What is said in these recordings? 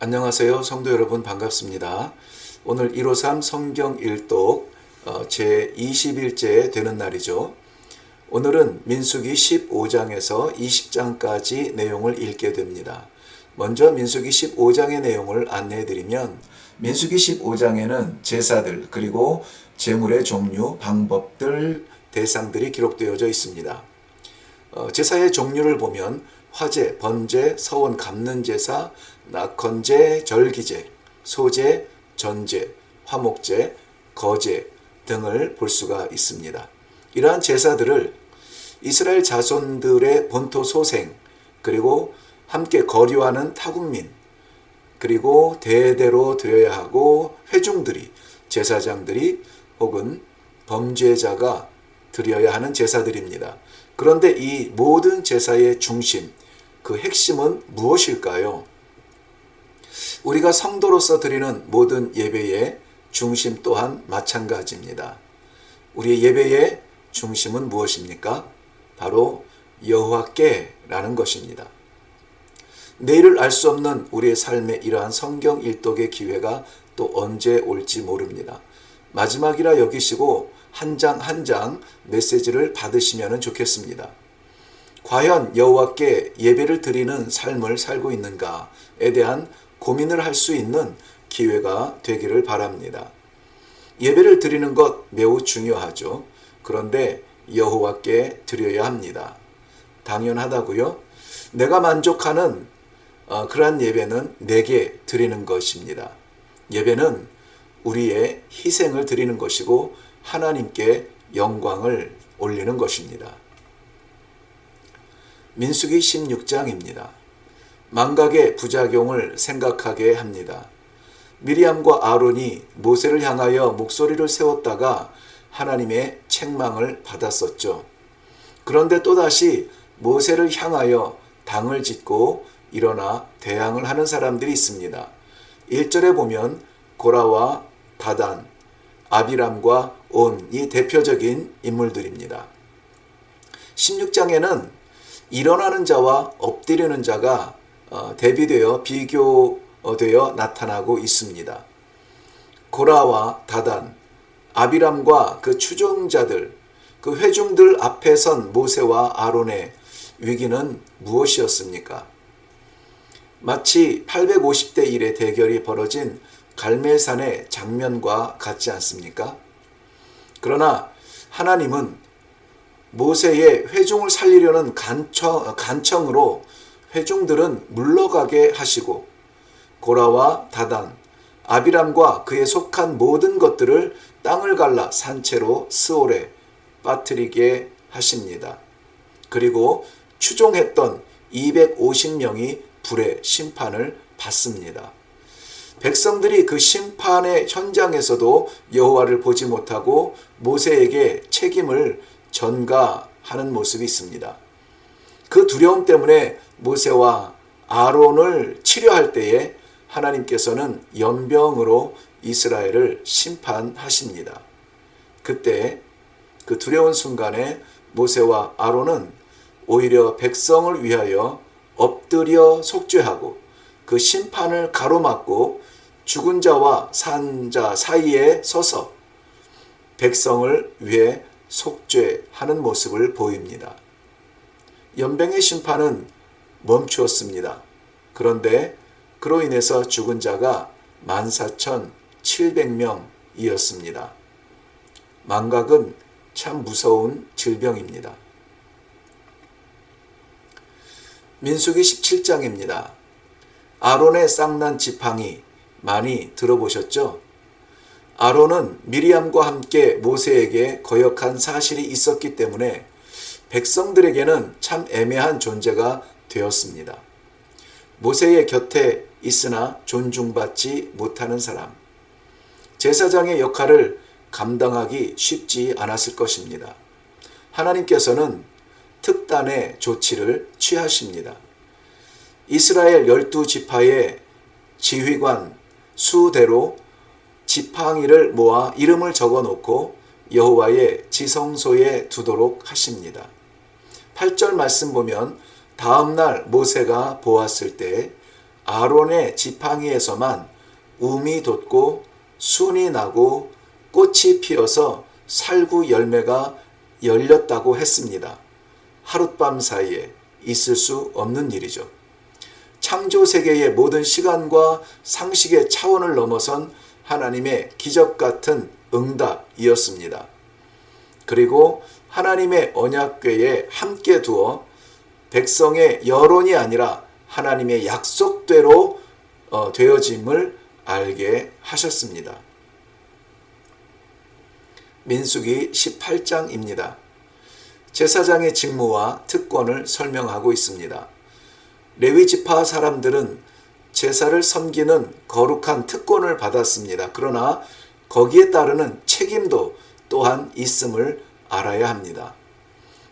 안녕하세요. 성도 여러분 반갑습니다. 오늘 153 성경 일독 제 20일째 되는 날이죠. 오늘은 민수기 15장에서 20장까지 내용을 읽게 됩니다. 먼저 민수기 15장의 내용을 안내해 드리면 민수기 15장에는 제사들 그리고 제물의 종류, 방법들, 대상들이 기록되어져 있습니다. 제사의 종류를 보면 화제, 번제, 서원 갚는 제사, 낙헌제, 절기제, 소제, 전제, 화목제, 거제 등을 볼 수가 있습니다. 이러한 제사들을 이스라엘 자손들의 본토 소생, 그리고 함께 거류하는 타국민, 그리고 대대로 드려야 하고 회중들이, 제사장들이 혹은 범죄자가 드려야 하는 제사들입니다. 그런데 이 모든 제사의 중심, 그 핵심은 무엇일까요? 우리가 성도로서 드리는 모든 예배의 중심 또한 마찬가지입니다. 우리의 예배의 중심은 무엇입니까? 바로 여호와께라는 것입니다. 내일을 알 수 없는 우리의 삶에 이러한 성경 일독의 기회가 또 언제 올지 모릅니다. 마지막이라 여기시고 한 장 한 장 메시지를 받으시면 좋겠습니다. 과연 여호와께 예배를 드리는 삶을 살고 있는가에 대한 고민을 할 수 있는 기회가 되기를 바랍니다. 예배를 드리는 것 매우 중요하죠. 그런데 여호와께 드려야 합니다. 당연하다고요? 내가 만족하는 그러한 예배는 내게 드리는 것입니다. 예배는 우리의 희생을 드리는 것이고 하나님께 영광을 올리는 것입니다. 민수기 16장입니다. 망각의 부작용을 생각하게 합니다. 미리암과 아론이 모세를 향하여 목소리를 세웠다가 하나님의 책망을 받았었죠. 그런데 또다시 모세를 향하여 당을 짓고 일어나 대항을 하는 사람들이 있습니다. 1절에 보면 고라와 다단, 아비람과 온이 대표적인 인물들입니다. 16장에는 일어나는 자와 엎드리는 자가 대비되어 비교되어 나타나고 있습니다. 고라와 다단, 아비람과 그 추종자들, 그 회중들 앞에 선 모세와 아론의 위기는 무엇이었습니까? 마치 850대 1의 대결이 벌어진 갈멜산의 장면과 같지 않습니까? 그러나 하나님은 모세의 회중을 살리려는 간청으로 회중들은 물러가게 하시고 고라와 다단, 아비람과 그에 속한 모든 것들을 땅을 갈라 산채로 스올에 빠뜨리게 하십니다. 그리고 추종했던 250명이 불의 심판을 받습니다. 백성들이 그 심판의 현장에서도 여호와를 보지 못하고 모세에게 책임을 전가하는 모습이 있습니다. 그 두려움 때문에 모세와 아론을 치료할 때에 하나님께서는 연병으로 이스라엘을 심판하십니다. 그때 그 두려운 순간에 모세와 아론은 오히려 백성을 위하여 엎드려 속죄하고 그 심판을 가로막고 죽은 자와 산 자 사이에 서서 백성을 위해 속죄하는 모습을 보입니다. 연병의 심판은 멈추었습니다. 그런데 그로 인해서 죽은 자가 14,700명이었습니다. 망각은 참 무서운 질병입니다. 민수기 17장입니다. 아론의 쌍난 지팡이 많이 들어보셨죠? 아론은 미리암과 함께 모세에게 거역한 사실이 있었기 때문에 백성들에게는 참 애매한 존재가 되었습니다. 모세의 곁에 있으나 존중받지 못하는 사람. 제사장의 역할을 감당하기 쉽지 않았을 것입니다. 하나님께서는 특단의 조치를 취하십니다. 이스라엘 12지파의 지휘관 수대로 지팡이를 모아 이름을 적어놓고 여호와의 지성소에 두도록 하십니다. 8절 말씀 보면 다음날 모세가 보았을 때 아론의 지팡이에서만 움이 돋고 순이 나고 꽃이 피어서 살구 열매가 열렸다고 했습니다. 하룻밤 사이에 있을 수 없는 일이죠. 창조 세계의 모든 시간과 상식의 차원을 넘어선 하나님의 기적 같은 응답이었습니다. 그리고 하나님의 언약궤에 함께 두어 백성의 여론이 아니라 하나님의 약속대로 되어짐을 알게 하셨습니다. 민수기 18장입니다. 제사장의 직무와 특권을 설명하고 있습니다. 레위 지파 사람들은 제사를 섬기는 거룩한 특권을 받았습니다. 그러나 거기에 따르는 책임도 또한 있음을 알아야 합니다.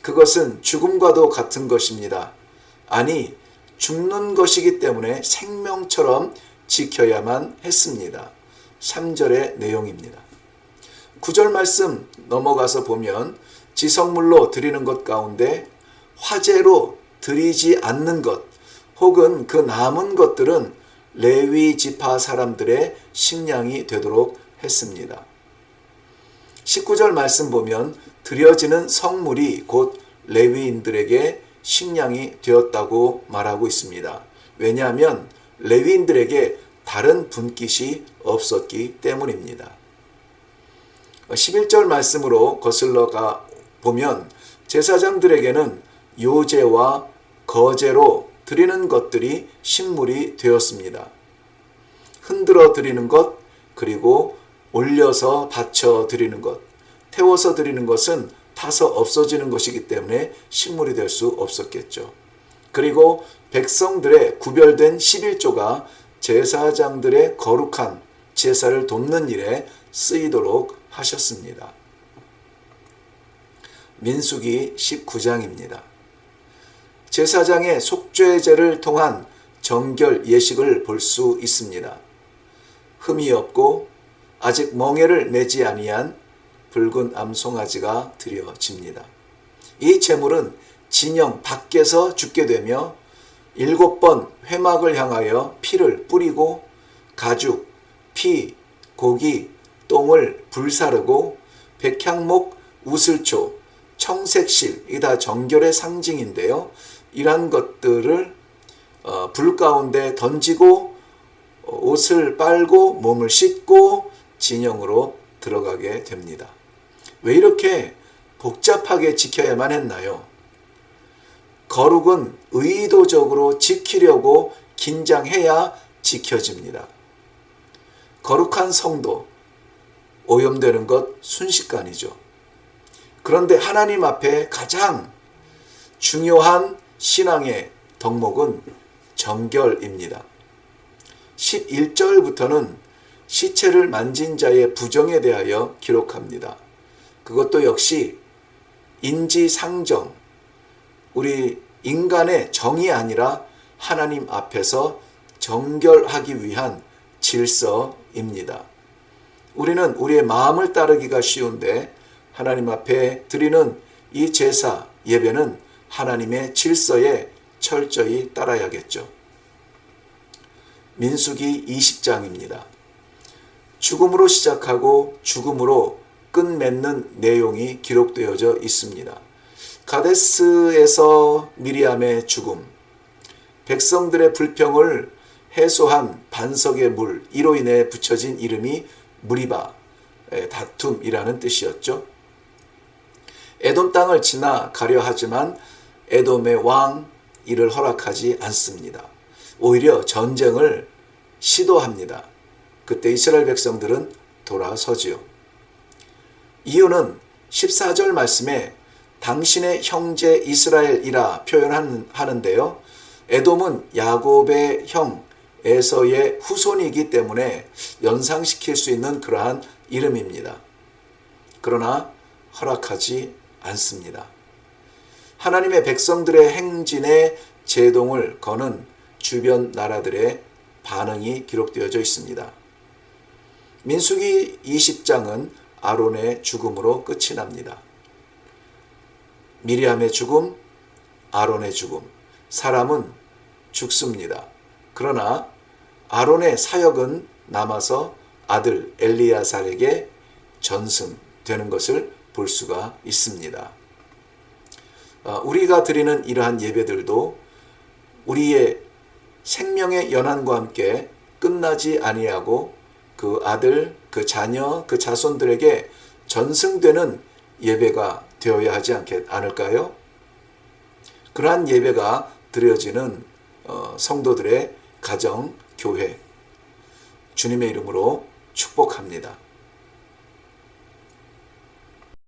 그것은 죽음과도 같은 것입니다. 아니, 죽는 것이기 때문에 생명처럼 지켜야만 했습니다. 3절의 내용입니다. 9절 말씀 넘어가서 보면 지성물로 드리는 것 가운데 화제로 드리지 않는 것 혹은 그 남은 것들은 레위 지파 사람들의 식량이 되도록 했습니다. 19절 말씀 보면 드려지는 성물이 곧 레위인들에게 식량이 되었다고 말하고 있습니다. 왜냐하면 레위인들에게 다른 분깃이 없었기 때문입니다. 11절 말씀으로 거슬러가 보면 제사장들에게는 요제와 거제로 드리는 것들이 식물이 되었습니다. 흔들어 드리는 것, 그리고 올려서 받쳐 드리는 것, 태워서 드리는 것은 타서 없어지는 것이기 때문에 식물이 될 수 없었겠죠. 그리고 백성들의 구별된 11조가 제사장들의 거룩한 제사를 돕는 일에 쓰이도록 하셨습니다. 민수기 19장입니다. 제사장의 속죄제를 통한 정결 예식을 볼 수 있습니다. 흠이 없고 아직 멍에를 매지 아니한 붉은 암송아지가 드려집니다. 이 제물은 진영 밖에서 죽게 되며 7번 회막을 향하여 피를 뿌리고 가죽, 피, 고기, 똥을 불사르고 백향목, 우슬초, 청색실, 이게 다 정결의 상징인데요. 이러한 것들을 불 가운데 던지고 옷을 빨고 몸을 씻고 진영으로 들어가게 됩니다. 왜 이렇게 복잡하게 지켜야만 했나요? 거룩은 의도적으로 지키려고 긴장해야 지켜집니다. 거룩한 성도, 오염되는 것 순식간이죠. 그런데 하나님 앞에 가장 중요한 신앙의 덕목은 정결입니다. 11절부터는 시체를 만진 자의 부정에 대하여 기록합니다. 그것도 역시 인지상정, 우리 인간의 정이 아니라 하나님 앞에서 정결하기 위한 질서입니다. 우리는 우리의 마음을 따르기가 쉬운데 하나님 앞에 드리는 이 제사, 예배는 하나님의 질서에 철저히 따라야겠죠. 민수기 20장입니다. 죽음으로 시작하고 죽음으로 끝맺는 내용이 기록되어져 있습니다. 가데스에서 미리암의 죽음, 백성들의 불평을 해소한 반석의 물, 이로 인해 붙여진 이름이 무리바, 다툼이라는 뜻이었죠. 에돔 땅을 지나가려 하지만 에돔의 왕 이를 허락하지 않습니다. 오히려 전쟁을 시도합니다. 그때 이스라엘 백성들은 돌아서지요. 이유는 14절 말씀에 당신의 형제 이스라엘이라 표현하는데요. 에돔은 야곱의 형 에서의 후손이기 때문에 연상시킬 수 있는 그러한 이름입니다. 그러나 허락하지 않습니다. 하나님의 백성들의 행진에 제동을 거는 주변 나라들의 반응이 기록되어져 있습니다. 민수기 20장은 아론의 죽음으로 끝이 납니다. 미리암의 죽음, 아론의 죽음, 사람은 죽습니다. 그러나 아론의 사역은 남아서 아들 엘리야살에게 전승되는 것을 볼 수가 있습니다. 우리가 드리는 이러한 예배들도 우리의 생명의 연한과 함께 끝나지 아니하고 그 아들, 그 자녀, 그 자손들에게 전승되는 예배가 되어야 하지 않을까요? 그러한 예배가 드려지는 성도들의 가정, 교회, 주님의 이름으로 축복합니다.